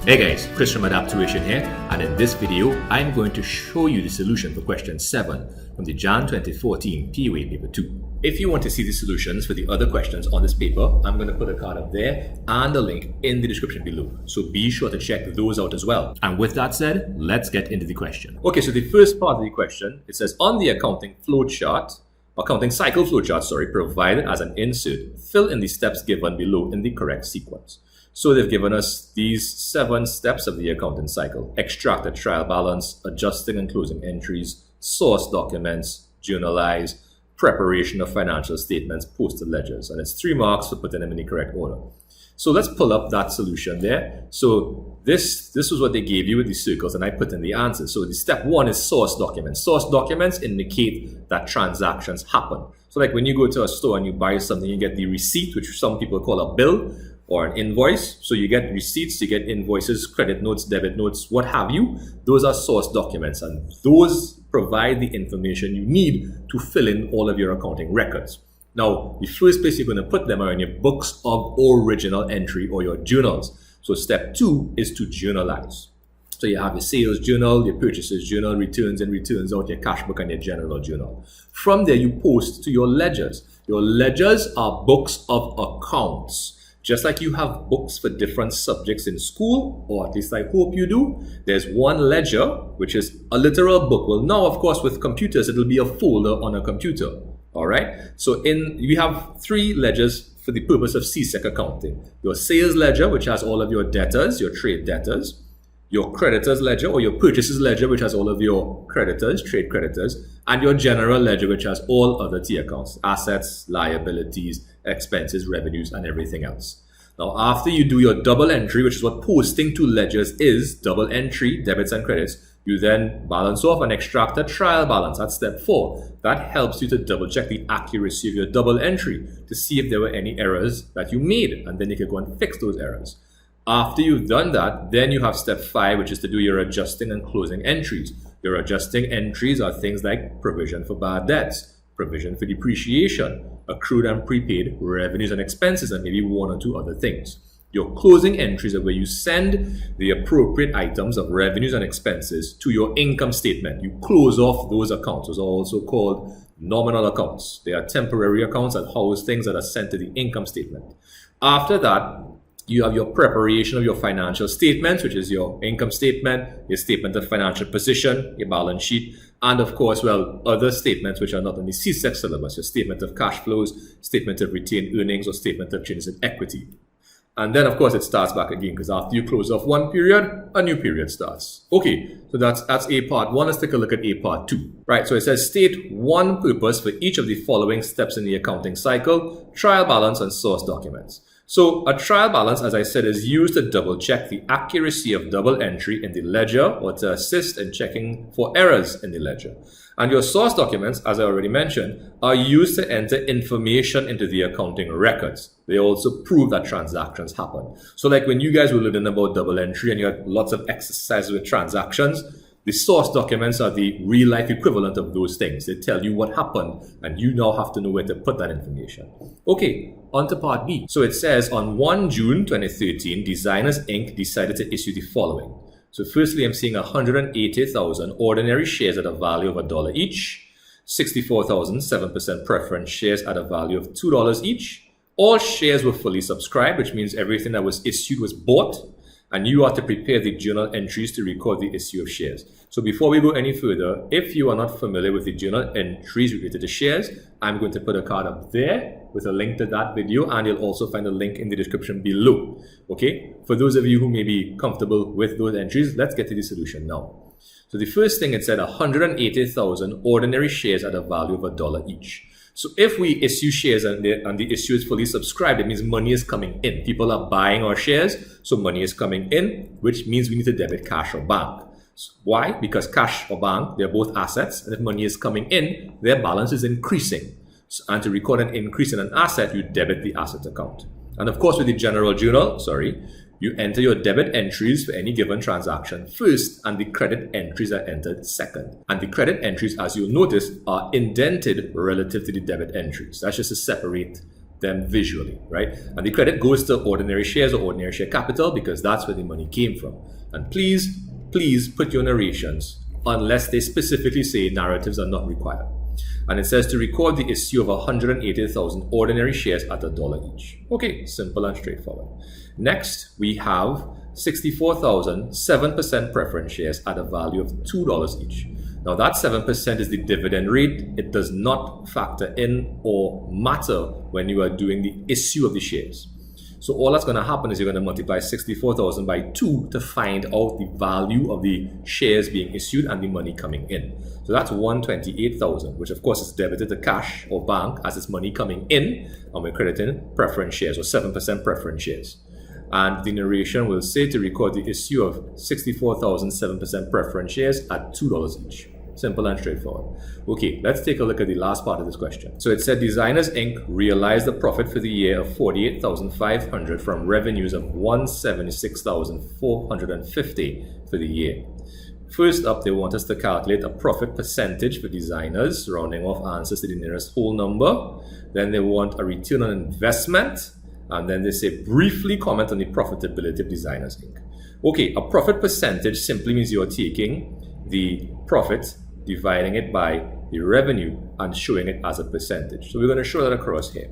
Hey guys, Chris from Adaptuation here, and in this video, I'm going to show you the solution for question 7 from the Jan 2014 PoA Paper 2. If you want to see the solutions for the other questions on this paper, I'm going to put a card up there and a link in the description below. So be sure to check those out as well. And with that said, let's get into the question. Okay, so the first part of the question, it says on the accounting cycle flowchart, provided as an insert, fill in the steps given below in the correct sequence. So they've given us these 7 steps of the accounting cycle: extract a trial balance, adjusting and closing entries, source documents, journalize, preparation of financial statements, posted ledgers. And it's 3 marks for putting them in the correct order. So let's pull up that solution there. So this was what they gave you with the circles, and I put in the answers. So the step 1 is source documents. Source documents indicate that transactions happen. So like when you go to a store and you buy something, you get the receipt, which some people call a bill, or an invoice. So you get receipts, you get invoices, credit notes, debit notes, what have you. Those are source documents, and those provide the information you need to fill in all of your accounting records. Now, the first place you're going to put them are in your books of original entry or your journals. So step 2 is to journalize. So you have your sales journal, your purchases journal, returns in, returns out, your cash book, and your general journal. From there, you post to your ledgers. Your ledgers are books of accounts. Just like you have books for different subjects in school, or at least I hope you do, there's one ledger, which is a literal book. Well, now, of course, with computers, it'll be a folder on a computer. All right. So we have 3 ledgers for the purpose of CSEC accounting. Your sales ledger, which has all of your debtors, your trade debtors. Your creditors ledger, or your purchases ledger, which has all of your creditors, trade creditors, and your general ledger, which has all other T accounts: assets, liabilities, expenses, revenues, and everything else. Now, after you do your double entry, which is what posting to ledgers is, double entry, debits and credits, you then balance off and extract a trial balance. That's step 4. That helps you to double check the accuracy of your double entry to see if there were any errors that you made, and then you can go and fix those errors. After you've done that, then you have step 5, which is to do your adjusting and closing entries. Your adjusting entries are things like provision for bad debts, provision for depreciation, accrued and prepaid revenues and expenses, and maybe 1 or 2 other things. Your closing entries are where you send the appropriate items of revenues and expenses to your income statement. You close off those accounts. Those are also called nominal accounts. They are temporary accounts that house things that are sent to the income statement. After that, you have your preparation of your financial statements, which is your income statement, your statement of financial position, your balance sheet, and of course, other statements which are not in the CSEC syllabus, your statement of cash flows, statement of retained earnings, or statement of changes in equity. And then, of course, it starts back again, because after you close off one period, a new period starts. Okay, so that's A part 1. Let's take a look at A part 2. Right, so it says state one purpose for each of the following steps in the accounting cycle: trial balance and source documents. So a trial balance, as I said, is used to double check the accuracy of double entry in the ledger, or to assist in checking for errors in the ledger. And your source documents, as I already mentioned, are used to enter information into the accounting records. They also prove that transactions happen. So like when you guys were learning about double entry and you had lots of exercises with transactions, the source documents are the real-life equivalent of those things. They tell you what happened, and you now have to know where to put that information. Okay, on to part B. So it says, on 1 June 2013, Designers Inc. decided to issue the following. So firstly, I'm seeing 180,000 ordinary shares at a value of $1 each, 64,000 7% preference shares at a value of $2 each. All shares were fully subscribed, which means everything that was issued was bought, and you are to prepare the journal entries to record the issue of shares. So before we go any further, if you are not familiar with the journal entries related to shares, I'm going to put a card up there with a link to that video, and you'll also find a link in the description below. Okay, for those of you who may be comfortable with those entries, let's get to the solution now. So the first thing, it said 180,000 ordinary shares at a value of $1 each. So if we issue shares and the issue is fully subscribed, it means money is coming in. People are buying our shares, so money is coming in, which means we need to debit cash or bank. So why? Because cash or bank, they're both assets, and if money is coming in, their balance is increasing. So, and to record an increase in an asset, you debit the asset account. And of course, with the general journal, you enter your debit entries for any given transaction first, and the credit entries are entered second. And the credit entries, as you'll notice, are indented relative to the debit entries. That's just to separate them visually, right? And the credit goes to ordinary shares or ordinary share capital because that's where the money came from. And please put your narrations unless they specifically say narratives are not required. And it says to record the issue of 180,000 ordinary shares at $1 each. Okay, simple and straightforward. Next, we have 64,000 7% preference shares at a value of $2 each. Now that 7% is the dividend rate. It does not factor in or matter when you are doing the issue of the shares. So all that's going to happen is you're going to multiply 64,000 by 2 to find out the value of the shares being issued and the money coming in. So that's 128,000, which of course is debited to cash or bank as it's money coming in, and we're crediting preference shares or 7% preference shares. And the narration will say to record the issue of 64,000 7% preference shares at $2 each. Simple and straightforward. Okay, let's take a look at the last part of this question. So it said Designers Inc. realized a profit for the year of $48,500 from revenues of $176,450 for the year. First up, they want us to calculate a profit percentage for designers, rounding off answers to the nearest whole number. Then they want a return on investment. And then they say, briefly comment on the profitability of Designers Inc. Okay, a profit percentage simply means you're taking the profit, dividing it by the revenue, and showing it as a percentage. So we're going to show that across here.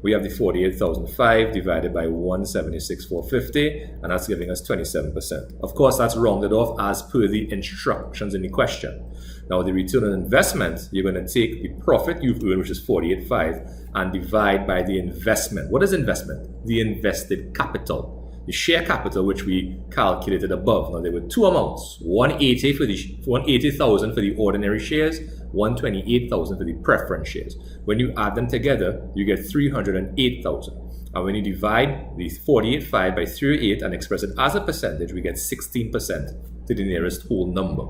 We have the 48,005 divided by 176,450, and that's giving us 27%. Of course, that's rounded off as per the instructions in the question. Now, the return on investment, you're going to take the profit you've earned, which is 48,500, and divide by the investment. What is investment? The invested capital. The share capital, which we calculated above. Now, there were two amounts: 180,000 for the ordinary shares, 128,000 for the preference shares. When you add them together, you get 308,000. And when you divide the 48,500 by 308 and express it as a percentage, we get 16% to the nearest whole number.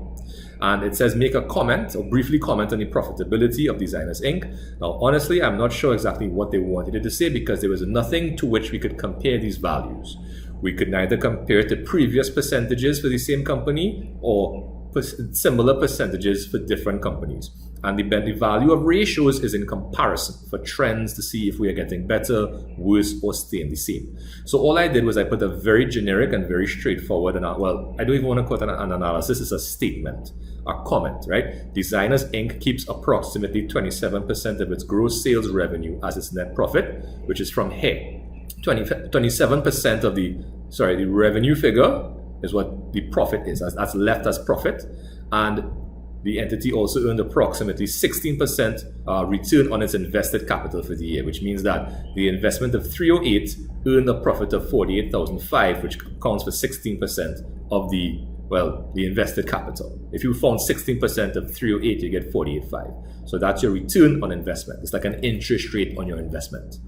And it says make a comment or briefly comment on the profitability of Designers Inc. Now, honestly, I'm not sure exactly what they wanted it to say because there was nothing to which we could compare these values. We could neither compare it to previous percentages for the same company or similar percentages for different companies. And the value of ratios is in comparison for trends to see if we are getting better, worse, or staying the same. So all I did was I put a very generic and very straightforward, I don't even want to call it an analysis, it's a statement, a comment, right? Designers Inc. keeps approximately 27% of its gross sales revenue as its net profit, which is from here. 27% of the revenue figure is what the profit is. That's left as profit. And the entity also earned approximately 16% return on its invested capital for the year, which means that the investment of 308 earned a profit of 48,500, which accounts for 16% of the invested capital. If you found 16% of 308, you get 48,500. So that's your return on investment. It's like an interest rate on your investment.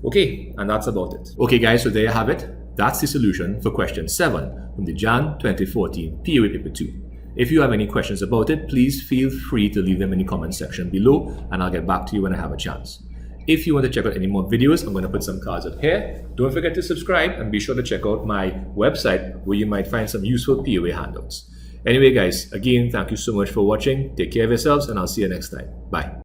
Okay, and that's about it. Okay guys, so there you have it. That's the solution for question 7 from the Jan 2014 POA Paper 2. If you have any questions about it, please feel free to leave them in the comment section below and I'll get back to you when I have a chance. If you want to check out any more videos, I'm going to put some cards up here. Don't forget to subscribe and be sure to check out my website where you might find some useful POA handouts. Anyway guys, again, thank you so much for watching. Take care of yourselves and I'll see you next time. Bye.